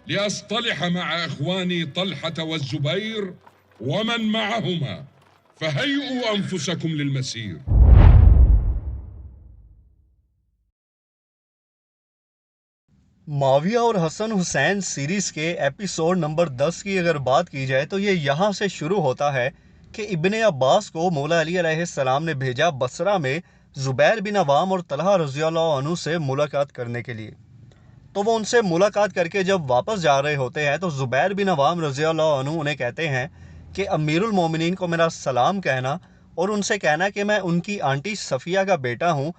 لأصطلح مع إخواني طلحة والزبير ومن معهما، فهيئوا أنفسكم للمسير. معاویہ اور حسن حسین سیریز کے ایپیسوڈ نمبر 10 کی اگر بات کی جائے تو یہ یہاں سے شروع ہوتا ہے کہ ابن عباس کو مولا علی علیہ السلام نے بھیجا بصرہ میں زبیر بن عوام اور طلحہ رضی اللہ عنہ سے ملاقات کرنے کے لیے. تو وہ ان سے ملاقات کر کے جب واپس جا رہے ہوتے ہیں تو زبیر بن عوام رضی اللہ عنہ انہیں کہتے ہیں کہ امیر المومنین کو میرا سلام کہنا اور ان سے کہنا کہ میں ان کی آنٹی صفیہ کا بیٹا ہوں،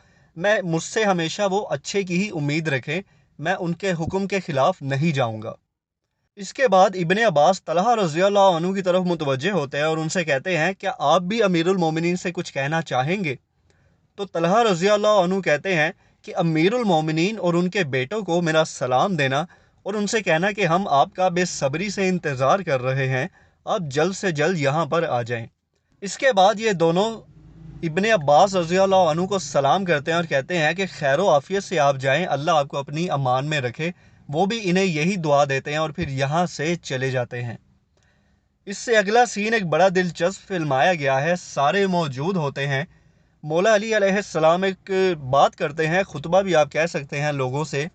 مجھ سے ہمیشہ وہ اچھے کی ہی امید رکھیں، میں ان کے حکم کے خلاف نہیں جاؤں گا. اس کے بعد ابن عباس طلحہ رضی اللہ عنہ کی طرف متوجہ ہوتے ہیں اور ان سے کہتے ہیں کیا آپ بھی امیر المومنین سے کچھ کہنا چاہیں گے؟ تو طلحہ رضی اللہ عنہ کہتے ہیں کہ امیر المومنین اور ان کے بیٹوں کو میرا سلام دینا اور ان سے کہنا کہ ہم آپ کا بے صبری سے انتظار کر رہے ہیں، آپ جلد سے جلد یہاں پر آ جائیں. اس کے بعد یہ دونوں ابن عباس رضی اللہ عنہ کو سلام کرتے ہیں اور کہتے ہیں کہ خیر و عافیت سے آپ جائیں، اللہ آپ کو اپنی امان میں رکھے. وہ بھی انہیں یہی دعا دیتے ہیں اور پھر یہاں سے چلے جاتے ہیں. اس سے اگلا سین ایک بڑا دلچسپ فلمایا گیا ہے، سارے موجود ہوتے ہیں. مولا علی علیہ السلام ایک بات کرتے ہیں، خطبہ بھی آپ کہہ سکتے ہیں لوگوں سے.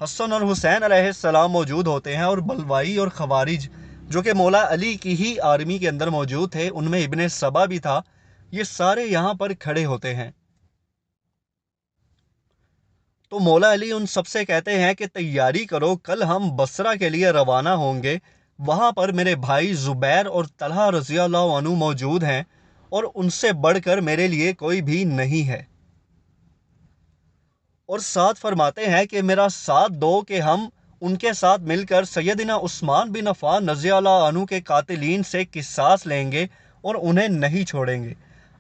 حسن اور حسین علیہ السلام موجود ہوتے ہیں اور بلوائی اور خوارج جو کہ مولا علی کی ہی آرمی کے اندر موجود تھے، ان میں ابن سبا بھی تھا، یہ سارے یہاں پر کھڑے ہوتے ہیں. تو مولا علی ان سب سے کہتے ہیں کہ تیاری کرو، کل ہم بصرہ کے لیے روانہ ہوں گے، وہاں پر میرے بھائی زبیر اور طلحہ رضی اللہ عنہ موجود ہیں اور ان سے بڑھ کر میرے لیے کوئی بھی نہیں ہے. اور ساتھ فرماتے ہیں کہ میرا ساتھ دو کہ ہم ان کے ساتھ مل کر سیدنا عثمان بن عفان رضی اللہ عنہ کے قاتلین سے قصاص لیں گے اور انہیں نہیں چھوڑیں گے.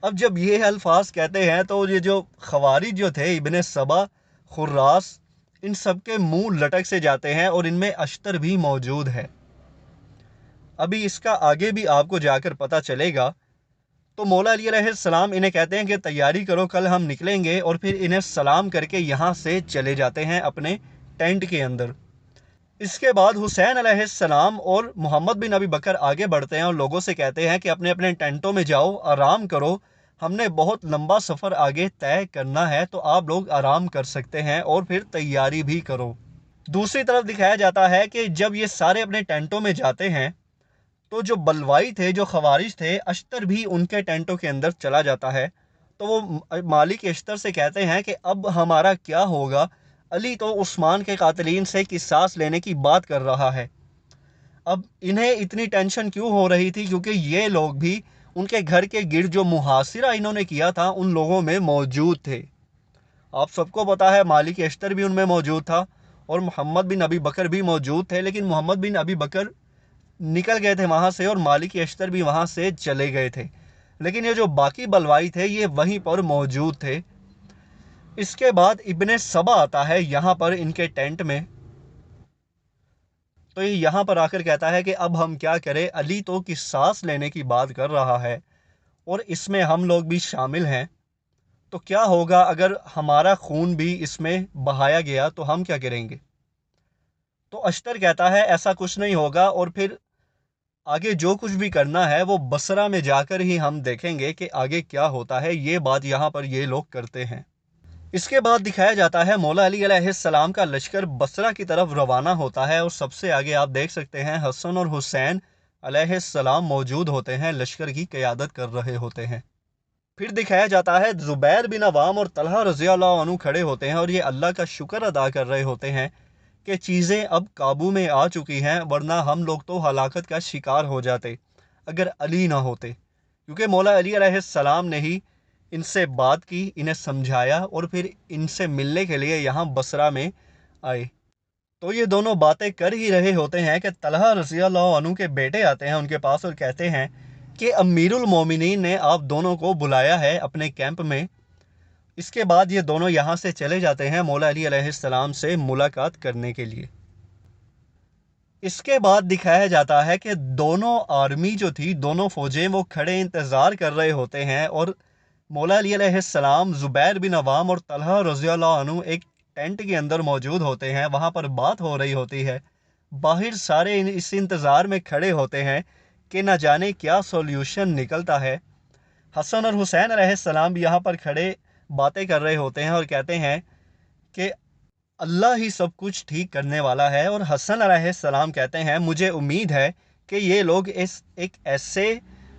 اب جب یہ الفاظ کہتے ہیں تو یہ جو خوارج جو تھے، ابن سبا، خراس، ان سب کے منہ لٹک سے جاتے ہیں اور ان میں اشتر بھی موجود ہے. ابھی اس کا آگے بھی آپ کو جا کر پتہ چلے گا. تو مولا علی علیہ السلام انہیں کہتے ہیں کہ تیاری کرو، کل ہم نکلیں گے، اور پھر انہیں سلام کر کے یہاں سے چلے جاتے ہیں اپنے ٹینٹ کے اندر. اس کے بعد حسین علیہ السلام اور محمد بن ابی بکر آگے بڑھتے ہیں اور لوگوں سے کہتے ہیں کہ اپنے اپنے ٹینٹوں میں جاؤ، آرام کرو، ہم نے بہت لمبا سفر آگے طے کرنا ہے، تو آپ لوگ آرام کر سکتے ہیں اور پھر تیاری بھی کرو. دوسری طرف دکھایا جاتا ہے کہ جب یہ سارے اپنے ٹینٹوں میں جاتے ہیں تو جو بلوائی تھے، جو خوارج تھے، اشتر بھی ان کے ٹینٹوں کے اندر چلا جاتا ہے. تو وہ مالک اشتر سے کہتے ہیں کہ اب ہمارا کیا ہوگا، علی تو عثمان کے قاتلین سے قصاص لینے کی بات کر رہا ہے. اب انہیں اتنی ٹینشن کیوں ہو رہی تھی؟ کیونکہ یہ لوگ بھی ان کے گھر کے گرد جو محاصرہ انہوں نے کیا تھا ان لوگوں میں موجود تھے. آپ سب کو پتا ہے مالک اشتر بھی ان میں موجود تھا اور محمد بن ابی بکر بھی موجود تھے، لیکن محمد بن ابی بکر نکل گئے تھے وہاں سے اور مالک اشتر بھی وہاں سے چلے گئے تھے، لیکن یہ جو باقی بلوائی تھے یہ وہیں پر موجود تھے. اس کے بعد ابن سبا آتا ہے یہاں پر ان کے ٹینٹ میں. تو یہ یہاں پر آ کر کہتا ہے کہ اب ہم کیا کریں، علی تو قصاص لینے کی بات کر رہا ہے اور اس میں ہم لوگ بھی شامل ہیں، تو کیا ہوگا اگر ہمارا خون بھی اس میں بہایا گیا تو ہم کیا کریں گے؟ تو اشتر کہتا ہے ایسا کچھ نہیں ہوگا، اور پھر آگے جو کچھ بھی کرنا ہے وہ بصرہ میں جا کر ہی ہم دیکھیں گے کہ آگے کیا ہوتا ہے. یہ بات یہاں پر یہ لوگ کرتے ہیں. اس کے بعد دکھایا جاتا ہے مولا علی علیہ السلام کا لشکر بصرہ کی طرف روانہ ہوتا ہے اور سب سے آگے آپ دیکھ سکتے ہیں حسن اور حسین علیہ السلام موجود ہوتے ہیں، لشکر کی قیادت کر رہے ہوتے ہیں. پھر دکھایا جاتا ہے زبیر بن عوام اور طلحہ رضی اللہ عنہ کھڑے ہوتے ہیں اور یہ اللہ کا شکر ادا کر رہے ہوتے ہیں کہ چیزیں اب قابو میں آ چکی ہیں، ورنہ ہم لوگ تو ہلاکت کا شکار ہو جاتے اگر علی نہ ہوتے. کیونکہ مولا علی علیہ السلام نے ہی ان سے بات کی، انہیں سمجھایا اور پھر ان سے ملنے کے لیے یہاں بصرہ میں آئے. تو یہ دونوں باتیں کر ہی رہے ہوتے ہیں کہ طلحہ رضی اللہ عنہ کے بیٹے آتے ہیں ان کے پاس اور کہتے ہیں کہ امیر المومنین نے آپ دونوں کو بلایا ہے اپنے کیمپ میں. اس کے بعد یہ دونوں یہاں سے چلے جاتے ہیں مولا علی علیہ السلام سے ملاقات کرنے کے لیے. اس کے بعد دکھایا جاتا ہے کہ دونوں آرمی جو تھی، دونوں فوجیں، وہ کھڑے انتظار کر رہے ہوتے ہیں اور مولا علی علیہ السلام، زبیر بن عوام اور طلحہ رضی اللہ عنہ ایک ٹینٹ کے اندر موجود ہوتے ہیں. وہاں پر بات ہو رہی ہوتی ہے باہر سارے اس انتظار میں کھڑے ہوتے ہیں کہ نہ جانے کیا سولوشن نکلتا ہے۔ حسن اور حسین علیہ السلام بھی یہاں پر کھڑے باتیں کر رہے ہوتے ہیں اور کہتے ہیں کہ اللہ ہی سب کچھ ٹھیک کرنے والا ہے، اور حسن علیہ السلام کہتے ہیں مجھے امید ہے کہ یہ لوگ ایک ایسے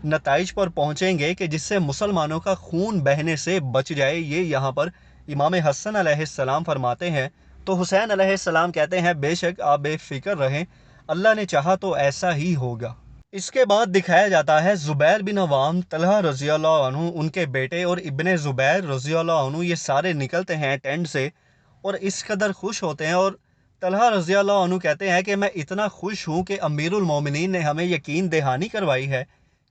نتائج پر پہنچیں گے کہ جس سے مسلمانوں کا خون بہنے سے بچ جائے۔ یہ یہاں پر امام حسن علیہ السلام فرماتے ہیں۔ تو حسین علیہ السلام کہتے ہیں بے شک آپ بے فکر رہیں، اللہ نے چاہا تو ایسا ہی ہوگا۔ اس کے بعد دکھایا جاتا ہے زبیر بن عوام، طلحہ رضی اللہ عنہ، ان کے بیٹے اور ابن زبیر رضی اللہ عنہ، یہ سارے نکلتے ہیں ٹینٹ سے اور اس قدر خوش ہوتے ہیں، اور طلحہ رضی اللہ عنہ کہتے ہیں کہ میں اتنا خوش ہوں کہ امیر المومنین نے ہمیں یقین دہانی کروائی ہے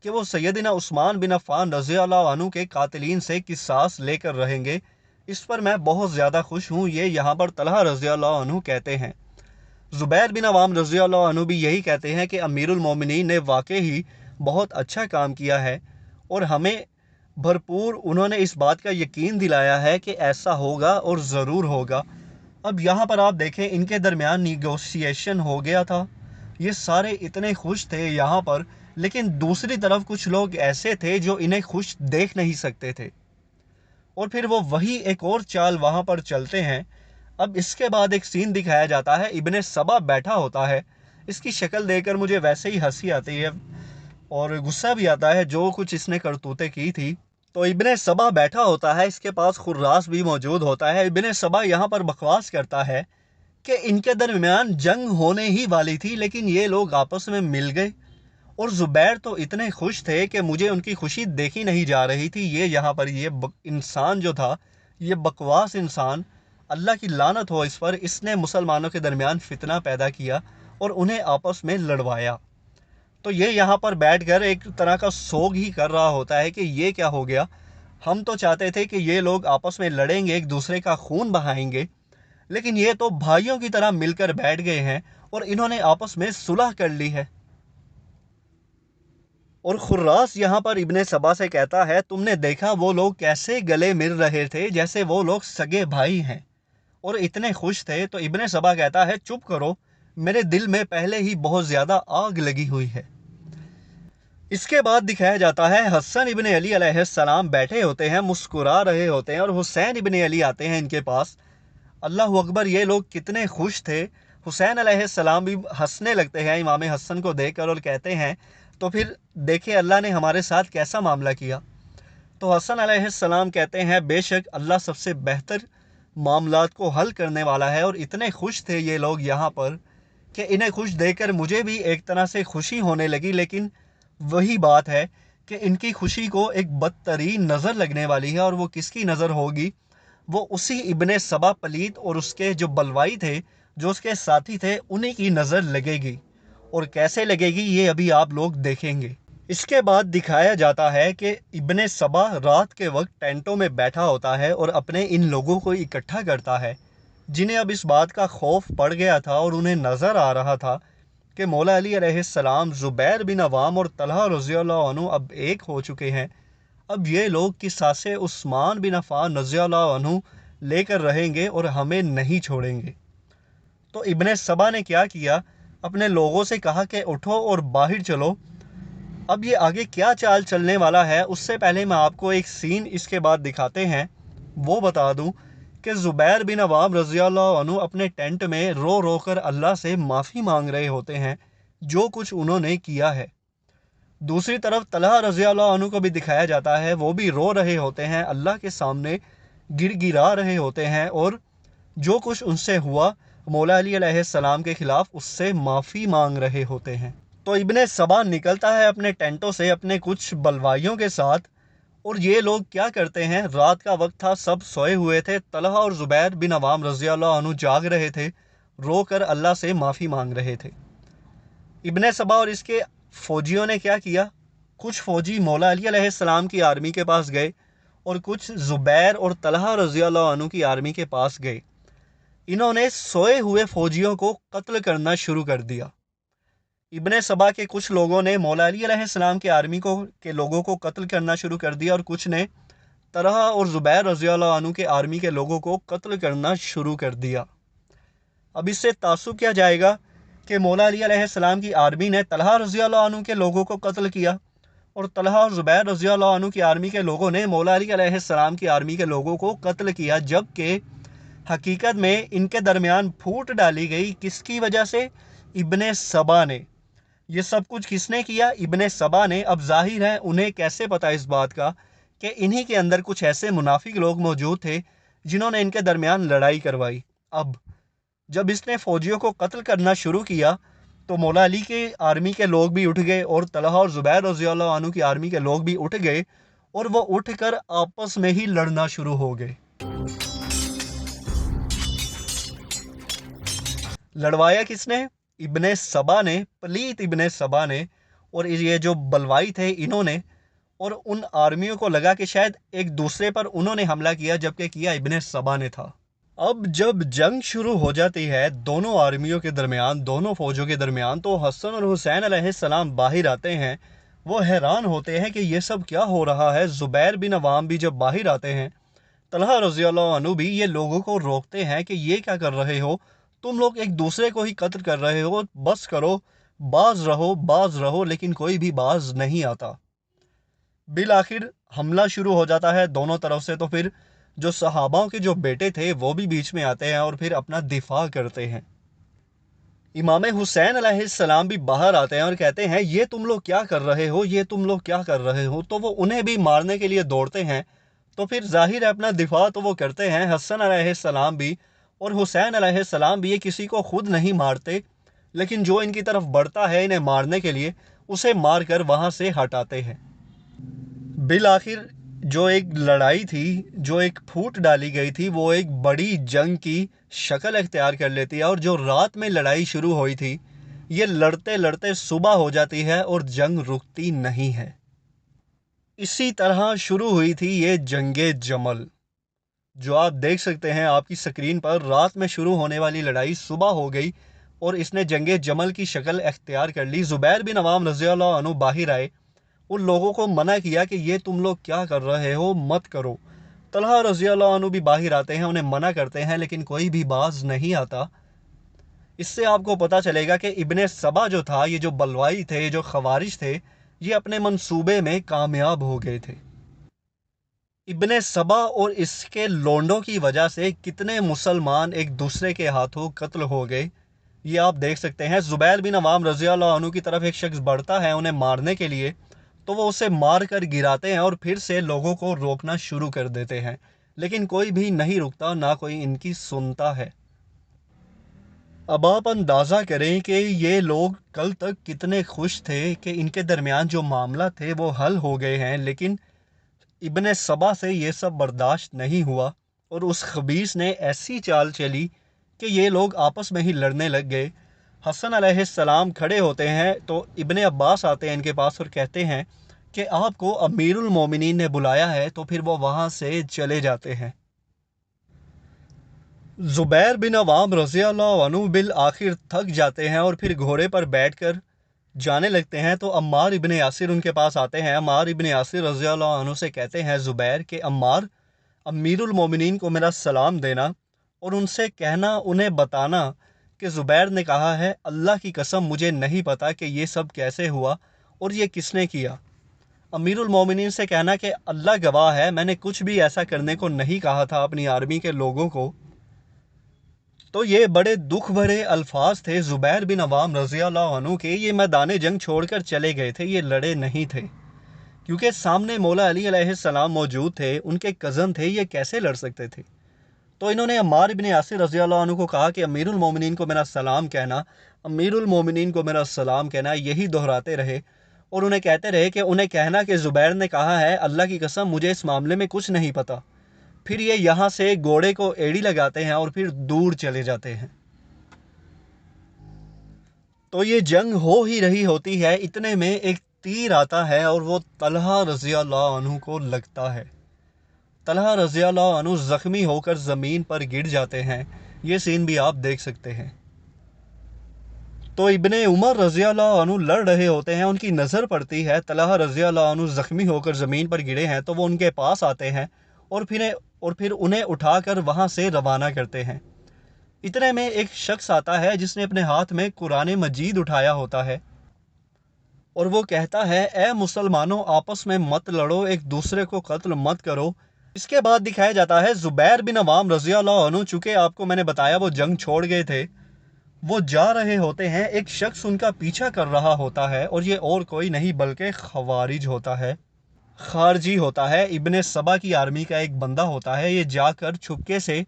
کہ وہ سیدنا عثمان بن عفان رضی اللہ عنہ کے قاتلین سے قصاص لے کر رہیں گے، اس پر میں بہت زیادہ خوش ہوں۔ یہ یہاں پر طلحہ رضی اللہ عنہ کہتے ہیں۔ زبیر بن عوام رضی اللہ عنہ بھی یہی کہتے ہیں کہ امیر المومنین نے واقعی ہی بہت اچھا کام کیا ہے، اور ہمیں بھرپور انہوں نے اس بات کا یقین دلایا ہے کہ ایسا ہوگا اور ضرور ہوگا۔ اب یہاں پر آپ دیکھیں ان کے درمیان نیگوشیشن ہو گیا تھا، یہ سارے اتنے خوش تھے یہاں پر، لیکن دوسری طرف کچھ لوگ ایسے تھے جو انہیں خوش دیکھ نہیں سکتے تھے، اور پھر وہ وہی ایک اور چال وہاں پر چلتے ہیں۔ اب اس کے بعد ایک سین دکھایا جاتا ہے، ابن سبا بیٹھا ہوتا ہے، اس کی شکل دیکھ کر مجھے ویسے ہی ہنسی آتی ہے اور غصہ بھی آتا ہے جو کچھ اس نے کرتوتیں کی تھی۔ تو ابن سبا بیٹھا ہوتا ہے، اس کے پاس خراس بھی موجود ہوتا ہے۔ ابن سبا یہاں پر بکواس کرتا ہے کہ ان کے درمیان جنگ ہونے ہی والی تھی لیکن یہ لوگ آپس میں مل گئے، اور زبیر تو اتنے خوش تھے کہ مجھے ان کی خوشی دیکھی نہیں جا رہی تھی۔ یہ یہاں پر یہ انسان جو تھا، یہ بکواس انسان، اللہ کی لعنت ہو اس پر، اس نے مسلمانوں کے درمیان فتنہ پیدا کیا اور انہیں آپس میں لڑوایا۔ تو یہ یہاں پر بیٹھ کر ایک طرح کا سوگ ہی کر رہا ہوتا ہے کہ یہ کیا ہو گیا، ہم تو چاہتے تھے کہ یہ لوگ آپس میں لڑیں گے، ایک دوسرے کا خون بہائیں گے، لیکن یہ تو بھائیوں کی طرح مل کر بیٹھ گئے ہیں اور انہوں نے آپس میں صلح کر لی ہے۔ اور خراس یہاں پر ابن سبا سے کہتا ہے تم نے دیکھا وہ لوگ کیسے گلے مل رہے تھے جیسے وہ لوگ سگے بھائی ہیں اور اتنے خوش تھے۔ تو ابن سبا کہتا ہے چپ کرو، میرے دل میں پہلے ہی بہت زیادہ آگ لگی ہوئی ہے۔ اس کے بعد دکھایا جاتا ہے حسن ابن علی علیہ السلام بیٹھے ہوتے ہیں، مسکرا رہے ہوتے ہیں، اور حسین ابن علی آتے ہیں ان کے پاس۔ اللہ اکبر، یہ لوگ کتنے خوش تھے۔ حسین علیہ السلام بھی ہنسنے لگتے ہیں امام حسن کو دیکھ کر اور کہتے ہیں تو پھر دیکھیں اللہ نے ہمارے ساتھ کیسا معاملہ کیا۔ تو حسن علیہ السلام کہتے ہیں بے شک اللہ سب سے بہتر معاملات کو حل کرنے والا ہے، اور اتنے خوش تھے یہ لوگ یہاں پر کہ انہیں خوش دیکھ کر مجھے بھی ایک طرح سے خوشی ہونے لگی، لیکن وہی بات ہے کہ ان کی خوشی کو ایک بدترین نظر لگنے والی ہے، اور وہ کس کی نظر ہوگی؟ وہ اسی ابن سبا پلیت اور اس کے جو بلوائی تھے، جو اس کے ساتھی تھے، انہی کی نظر لگے گی، اور کیسے لگے گی یہ ابھی آپ لوگ دیکھیں گے۔ اس کے بعد دکھایا جاتا ہے کہ ابن سبا رات کے وقت ٹینٹوں میں بیٹھا ہوتا ہے اور اپنے ان لوگوں کو اکٹھا کرتا ہے جنہیں اب اس بات کا خوف پڑ گیا تھا، اور انہیں نظر آ رہا تھا کہ مولا علی علیہ السلام، زبیر بن عوام اور طلحہ رضی اللہ عنہ اب ایک ہو چکے ہیں۔ اب یہ لوگ قصاص عثمان بن عفان رضی اللہ عنہ لے کر رہیں گے اور ہمیں نہیں چھوڑیں گے۔ تو ابن سبا نے کیا کیا، اپنے لوگوں سے کہا کہ اٹھو اور باہر چلو۔ اب یہ آگے کیا چال چلنے والا ہے اس سے پہلے میں آپ کو ایک سین اس کے بعد دکھاتے ہیں، وہ بتا دوں کہ زبیر بن عوام رضی اللہ عنہ اپنے ٹینٹ میں رو رو کر اللہ سے معافی مانگ رہے ہوتے ہیں جو کچھ انہوں نے کیا ہے۔ دوسری طرف طلحہ رضی اللہ عنہ کو بھی دکھایا جاتا ہے، وہ بھی رو رہے ہوتے ہیں، اللہ کے سامنے گر گرا رہے ہوتے ہیں، اور جو کچھ ان سے ہوا مولا علی علیہ السلام کے خلاف اس سے معافی مانگ رہے ہوتے ہیں۔ تو ابن سبا نکلتا ہے اپنے ٹینٹوں سے اپنے کچھ بلوائیوں کے ساتھ، اور یہ لوگ کیا کرتے ہیں، رات کا وقت تھا، سب سوئے ہوئے تھے، طلحہ اور زبیر بن عوام رضی اللہ عنہ جاگ رہے تھے، رو کر اللہ سے معافی مانگ رہے تھے۔ ابن سبا اور اس کے فوجیوں نے کیا کیا، کچھ فوجی مولا علی علیہ السلام کی آرمی کے پاس گئے اور کچھ زبیر اور طلحہ رضی اللہ عنہ کی آرمی کے پاس گئے۔ انہوں نے سوئے ہوئے فوجیوں کو قتل کرنا شروع کر دیا۔ ابن سبا کے کچھ لوگوں نے مولا علی علیہ السلام کی آرمی کے لوگوں کو قتل کرنا شروع کر دیا، اور کچھ نے طلحہ اور زبیر رضی اللہ عنہ کے آرمی کے لوگوں کو قتل کرنا شروع کر دیا۔ اب اس سے تعصب کیا جائے گا کہ مولا علی علیہ السلام کی آرمی نے طلحہ رضی اللہ عنہ کے لوگوں کو قتل کیا، اور طلحہ اور زبیر رضی اللہ عنہ کی آرمی کے لوگوں نے مولا علی علیہ السلام کی آرمی کے لوگوں کو قتل کیا، جبکہ حقیقت میں ان کے درمیان پھوٹ ڈالی گئی کس کی وجہ سے؟ ابن سبا نے۔ یہ سب کچھ کس نے کیا؟ ابن سبا نے۔ اب ظاہر ہے انہیں کیسے پتا اس بات کا کہ انہی کے اندر کچھ ایسے منافق لوگ موجود تھے جنہوں نے ان کے درمیان لڑائی کروائی۔ اب جب اس نے فوجیوں کو قتل کرنا شروع کیا تو مولا علی کے آرمی کے لوگ بھی اٹھ گئے اور طلحہ اور زبیر رضی اللہ عنہ کی آرمی کے لوگ بھی اٹھ گئے، اور وہ اٹھ کر آپس میں ہی لڑنا شروع ہو گئے۔ لڑوایا کس نے؟ ابن سبا نے، پلیت ابن سبا نے، اور یہ جو بلوائی تھے انہوں نے، اور ان آرمیوں کو لگا کہ شاید ایک دوسرے پر انہوں نے حملہ کیا، جبکہ کیا ابن سبا نے تھا۔ اب جب جنگ شروع ہو جاتی ہے دونوں آرمیوں کے درمیان، دونوں فوجوں کے درمیان، تو حسن اور حسین علیہ السلام باہر آتے ہیں۔ وہ حیران ہوتے ہیں کہ یہ سب کیا ہو رہا ہے۔ زبیر بن عوام بھی جب باہر آتے ہیں، طلحہ رضی اللہ عنہ بھی، یہ لوگوں کو روکتے ہیں کہ یہ کیا کر رہے ہو، تم لوگ ایک دوسرے کو ہی قتل کر رہے ہو، بس کرو، باز رہو، لیکن کوئی بھی باز نہیں آتا۔ بالآخر حملہ شروع ہو جاتا ہے دونوں طرف سے، تو پھر جو صحابہ کے جو بیٹے تھے وہ بھی بیچ میں آتے ہیں اور پھر اپنا دفاع کرتے ہیں۔ امام حسین علیہ السلام بھی باہر آتے ہیں اور کہتے ہیں یہ تم لوگ کیا کر رہے ہو، یہ تم لوگ کیا کر رہے ہو، تو وہ انہیں بھی مارنے کے لیے دوڑتے ہیں۔ تو پھر ظاہر ہے اپنا دفاع تو وہ کرتے ہیں، حسن علیہ السلام بھی اور حسین علیہ السلام بھی، یہ کسی کو خود نہیں مارتے، لیکن جو ان کی طرف بڑھتا ہے انہیں مارنے کے لیے، اسے مار کر وہاں سے ہٹاتے ہیں۔ بالآخر جو ایک لڑائی تھی، جو ایک پھوٹ ڈالی گئی تھی، وہ ایک بڑی جنگ کی شکل اختیار کر لیتی ہے، اور جو رات میں لڑائی شروع ہوئی تھی، یہ لڑتے لڑتے صبح ہو جاتی ہے اور جنگ رکتی نہیں ہے۔ اسی طرح شروع ہوئی تھی یہ جنگ جمل، جو آپ دیکھ سکتے ہیں آپ کی سکرین پر۔ رات میں شروع ہونے والی لڑائی صبح ہو گئی اور اس نے جنگ جمل کی شکل اختیار کر لی۔ زبیر بن عوام رضی اللہ عنہ باہر آئے، ان لوگوں کو منع کیا کہ یہ تم لوگ کیا کر رہے ہو، مت کرو۔ طلحہ رضی اللہ عنہ بھی باہر آتے ہیں، انہیں منع کرتے ہیں، لیکن کوئی بھی باز نہیں آتا۔ اس سے آپ کو پتہ چلے گا کہ ابن سبا جو تھا، یہ جو بلوائی تھے، جو خوارج تھے، یہ اپنے منصوبے میں کامیاب ہو گئے تھے۔ ابن سبا اور اس کے لونڈوں کی وجہ سے کتنے مسلمان ایک دوسرے کے ہاتھوں قتل ہو گئے، یہ آپ دیکھ سکتے ہیں۔ زبیر بن عوام رضی اللہ عنہ کی طرف ایک شخص بڑھتا ہے انہیں مارنے کے لیے، تو وہ اسے مار کر گراتے ہیں اور پھر سے لوگوں کو روکنا شروع کر دیتے ہیں، لیکن کوئی بھی نہیں رکتا، نہ کوئی ان کی سنتا ہے۔ اب آپ اندازہ کریں کہ یہ لوگ کل تک کتنے خوش تھے کہ ان کے درمیان جو معاملہ تھے وہ حل ہو گئے ہیں، لیکن ابن سبا سے یہ سب برداشت نہیں ہوا، اور اس خبیث نے ایسی چال چلی کہ یہ لوگ آپس میں ہی لڑنے لگ گئے۔ حسن علیہ السلام کھڑے ہوتے ہیں تو ابن عباس آتے ہیں ان کے پاس اور کہتے ہیں کہ آپ کو امیر المومنین نے بلایا ہے، تو پھر وہ وہاں سے چلے جاتے ہیں۔ زبیر بن عوام رضی اللہ عنہ بالآخر تھک جاتے ہیں اور پھر گھوڑے پر بیٹھ کر جانے لگتے ہیں، تو عمار ابن یاسر ان کے پاس آتے ہیں۔ عمار ابن یاسر رضی اللہ عنہ سے کہتے ہیں زبیر کہ عمار، امیر المومنین کو میرا سلام دینا اور ان سے کہنا، انہیں بتانا کہ زبیر نے کہا ہے، اللہ کی قسم مجھے نہیں پتا کہ یہ سب کیسے ہوا اور یہ کس نے کیا۔ امیر المومنین سے کہنا کہ اللہ گواہ ہے، میں نے کچھ بھی ایسا کرنے کو نہیں کہا تھا اپنی آرمی کے لوگوں کو۔ تو یہ بڑے دکھ بھرے الفاظ تھے زبیر بن عوام رضی اللہ عنہ کے۔ یہ میدان جنگ چھوڑ کر چلے گئے تھے، یہ لڑے نہیں تھے، کیونکہ سامنے مولا علی علیہ السلام موجود تھے، ان کے کزن تھے، یہ کیسے لڑ سکتے تھے۔ تو انہوں نے عمار ابن یاسر رضی اللہ عنہ کو کہا کہ امیر المومنین کو میرا سلام کہنا، امیر المومنین کو میرا سلام کہنا، یہی دہراتے رہے اور انہیں کہتے رہے کہ انہیں کہنا کہ زبیر نے کہا ہے، اللہ کی قسم مجھے اس معاملے میں کچھ نہیں پتا۔ پھر یہ یہاں سے گھوڑے کو ایڑی لگاتے ہیں اور پھر دور چلے جاتے ہیں۔ تو یہ جنگ ہو ہی رہی ہوتی ہے، اتنے میں ایک تیر آتا ہے اور وہ طلحہ رضی اللہ عنہ کو لگتا ہے۔ طلحہ رضی اللہ عنہ زخمی ہو کر زمین پر گر جاتے ہیں، یہ سین بھی آپ دیکھ سکتے ہیں۔ تو ابن عمر رضی اللہ عنہ لڑ رہے ہوتے ہیں، ان کی نظر پڑتی ہے طلحہ رضی اللہ عنہ زخمی ہو کر زمین پر گرے ہیں، تو وہ ان کے پاس آتے ہیں اور پھر انہیں اٹھا کر وہاں سے روانہ کرتے ہیں۔ اتنے میں ایک شخص آتا ہے جس نے اپنے ہاتھ میں قرآن مجید اٹھایا ہوتا ہے اور وہ کہتا ہے اے مسلمانوں آپس میں مت لڑو، ایک دوسرے کو قتل مت کرو۔ اس کے بعد دکھایا جاتا ہے زبیر بن عوام رضی اللہ عنہ، چونکہ آپ کو میں نے بتایا وہ جنگ چھوڑ گئے تھے، وہ جا رہے ہوتے ہیں، ایک شخص ان کا پیچھا کر رہا ہوتا ہے اور یہ اور کوئی نہیں بلکہ خوارج ہوتا ہے، خارجی ہوتا ہے، ابن سبا کی آرمی کا ایک بندہ ہوتا ہے۔ یہ جا کر چھپکے سے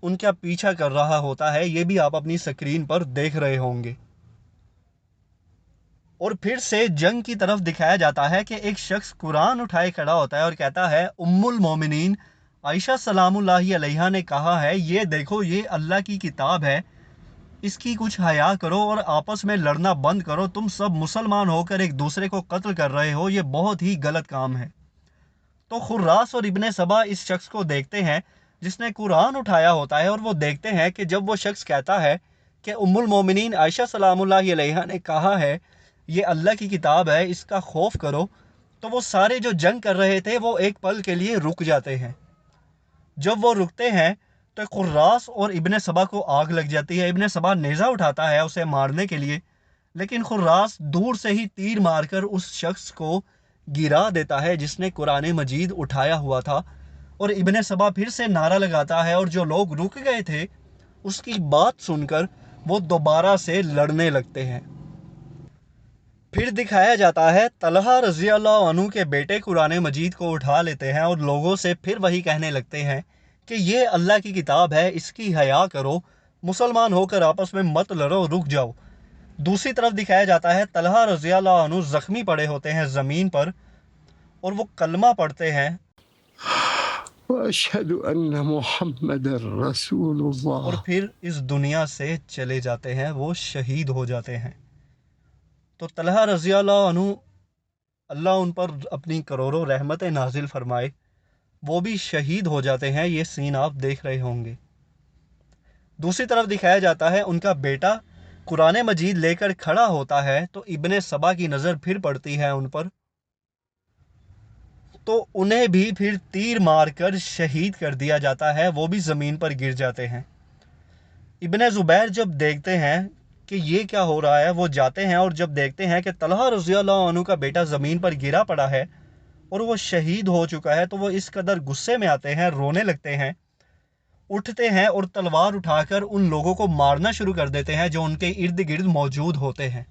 ان کا پیچھا کر رہا ہوتا ہے، یہ بھی آپ اپنی سکرین پر دیکھ رہے ہوں گے۔ اور پھر سے جنگ کی طرف دکھایا جاتا ہے کہ ایک شخص قرآن اٹھائے کھڑا ہوتا ہے اور کہتا ہے ام المومنین عائشہ سلام اللہ علیہا نے کہا ہے یہ دیکھو یہ اللہ کی کتاب ہے، اس کی کچھ حیا کرو اور آپس میں لڑنا بند کرو، تم سب مسلمان ہو کر ایک دوسرے کو قتل کر رہے ہو، یہ بہت ہی غلط کام ہے۔ تو خراس اور ابن سبا اس شخص کو دیکھتے ہیں جس نے قرآن اٹھایا ہوتا ہے، اور وہ دیکھتے ہیں کہ جب وہ شخص کہتا ہے کہ ام المومنین عائشہ سلام اللہ علیہا نے کہا ہے یہ اللہ کی کتاب ہے، اس کا خوف کرو، تو وہ سارے جو جنگ کر رہے تھے وہ ایک پل کے لیے رک جاتے ہیں۔ جب وہ رکتے ہیں تو خراس اور ابن سبا کو آگ لگ جاتی ہے، ابن سبا نیزہ اٹھاتا ہے اسے مارنے کے لیے، لیکن خراس دور سے ہی تیر مار کر اس شخص کو گرا دیتا ہے جس نے قرآن مجید اٹھایا ہوا تھا، اور ابن سبا پھر سے نعرہ لگاتا ہے، اور جو لوگ رک گئے تھے اس کی بات سن کر وہ دوبارہ سے لڑنے لگتے ہیں۔ پھر دکھایا جاتا ہے طلحہ رضی اللہ عنہ کے بیٹے قرآن مجید کو اٹھا لیتے ہیں اور لوگوں سے پھر وہی کہنے لگتے ہیں کہ یہ اللہ کی کتاب ہے، اس کی حیا کرو، مسلمان ہو کر آپس میں مت لڑو، رک جاؤ۔ دوسری طرف دکھایا جاتا ہے طلحہ رضی اللہ عنہ زخمی پڑے ہوتے ہیں زمین پر اور وہ کلمہ پڑھتے ہیں وأشهد أن محمد رسول اور الله۔ پھر اس دنیا سے چلے جاتے ہیں، وہ شہید ہو جاتے ہیں۔ تو طلحہ رضی اللہ عنہ، اللہ ان پر اپنی کروڑوں رحمتیں نازل فرمائے، وہ بھی شہید ہو جاتے ہیں، یہ سین آپ دیکھ رہے ہوں گے۔ دوسری طرف دکھایا جاتا ہے ان کا بیٹا قرآن مجید لے کر کھڑا ہوتا ہے تو ابن سبا کی نظر پھر پڑتی ہے ان پر، تو انہیں بھی پھر تیر مار کر شہید کر دیا جاتا ہے، وہ بھی زمین پر گر جاتے ہیں۔ ابن زبیر جب دیکھتے ہیں کہ یہ کیا ہو رہا ہے، وہ جاتے ہیں اور جب دیکھتے ہیں کہ طلحہ رضی اللہ عنہ کا بیٹا زمین پر گرا پڑا ہے اور وہ شہید ہو چکا ہے، تو وہ اس قدر غصے میں آتے ہیں، رونے لگتے ہیں، اٹھتے ہیں اور تلوار اٹھا کر ان لوگوں کو مارنا شروع کر دیتے ہیں جو ان کے ارد گرد موجود ہوتے ہیں۔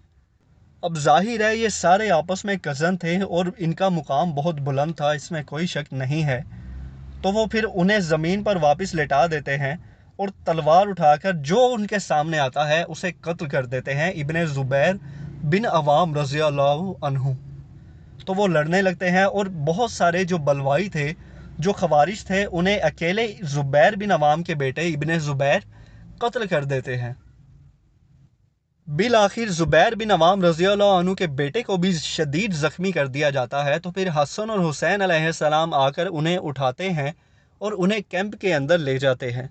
اب ظاہر ہے یہ سارے آپس میں کزن تھے اور ان کا مقام بہت بلند تھا، اس میں کوئی شک نہیں ہے، تو وہ پھر انہیں زمین پر واپس لٹا دیتے ہیں اور تلوار اٹھا کر جو ان کے سامنے آتا ہے اسے قتل کر دیتے ہیں، ابن زبیر بن عوام رضی اللہ عنہ۔ تو وہ لڑنے لگتے ہیں اور بہت سارے جو بلوائی تھے، جو خوارج تھے، انہیں اکیلے زبیر بن عوام کے بیٹے ابن زبیر قتل کر دیتے ہیں۔ بالآخر زبیر بن عوام رضی اللہ عنہ کے بیٹے کو بھی شدید زخمی کر دیا جاتا ہے، تو پھر حسن اور حسین علیہ السلام آ کر انہیں اٹھاتے ہیں اور انہیں کیمپ کے اندر لے جاتے ہیں۔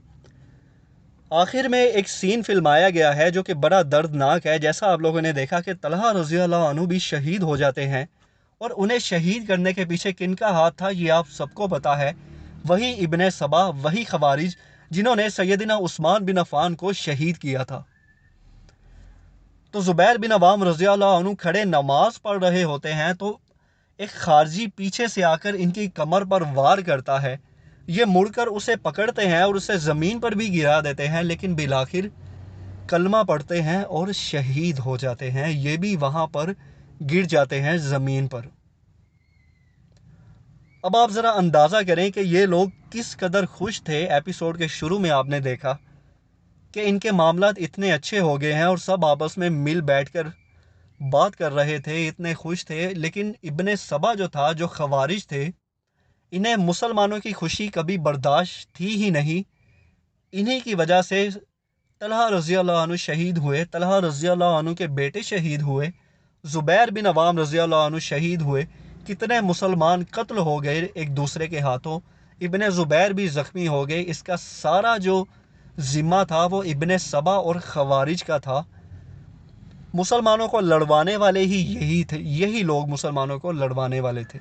آخر میں ایک سین فلمایا گیا ہے جو کہ بڑا دردناک ہے، جیسا آپ لوگوں نے دیکھا کہ طلحہ رضی اللہ عنہ بھی شہید ہو جاتے ہیں، اور انہیں شہید کرنے کے پیچھے کن کا ہاتھ تھا یہ آپ سب کو پتا ہے، وہی ابن سبا، وہی خوارج جنہوں نے سیدنا عثمان بن عفان کو شہید کیا تھا۔ تو زبیر بن عوام رضی اللہ عنہ کھڑے نماز پڑھ رہے ہوتے ہیں تو ایک خارجی پیچھے سے آ کر ان کی کمر پر وار کرتا ہے، یہ مڑ کر اسے پکڑتے ہیں اور اسے زمین پر بھی گرا دیتے ہیں، لیکن بالآخر کلمہ پڑھتے ہیں اور شہید ہو جاتے ہیں، یہ بھی وہاں پر گر جاتے ہیں زمین پر۔ اب آپ ذرا اندازہ کریں کہ یہ لوگ کس قدر خوش تھے۔ ایپیسوڈ کے شروع میں آپ نے دیکھا کہ ان کے معاملات اتنے اچھے ہو گئے ہیں اور سب آپس میں مل بیٹھ کر بات کر رہے تھے، اتنے خوش تھے، لیکن ابن سبا جو تھا، جو خوارج تھے، انہیں مسلمانوں کی خوشی کبھی برداشت تھی ہی نہیں۔ انہی کی وجہ سے طلحہ رضی اللہ عنہ شہید ہوئے، طلحہ رضی اللہ عنہ کے بیٹے شہید ہوئے، زبیر بن عوام رضی اللہ عنہ شہید ہوئے، کتنے مسلمان قتل ہو گئے ایک دوسرے کے ہاتھوں، ابن زبیر بھی زخمی ہو گئے۔ اس کا سارا جو ذمہ تھا وہ ابن سبا اور خوارج کا تھا۔ مسلمانوں کو لڑوانے والے ہی یہی تھے، یہی لوگ مسلمانوں کو لڑوانے والے تھے۔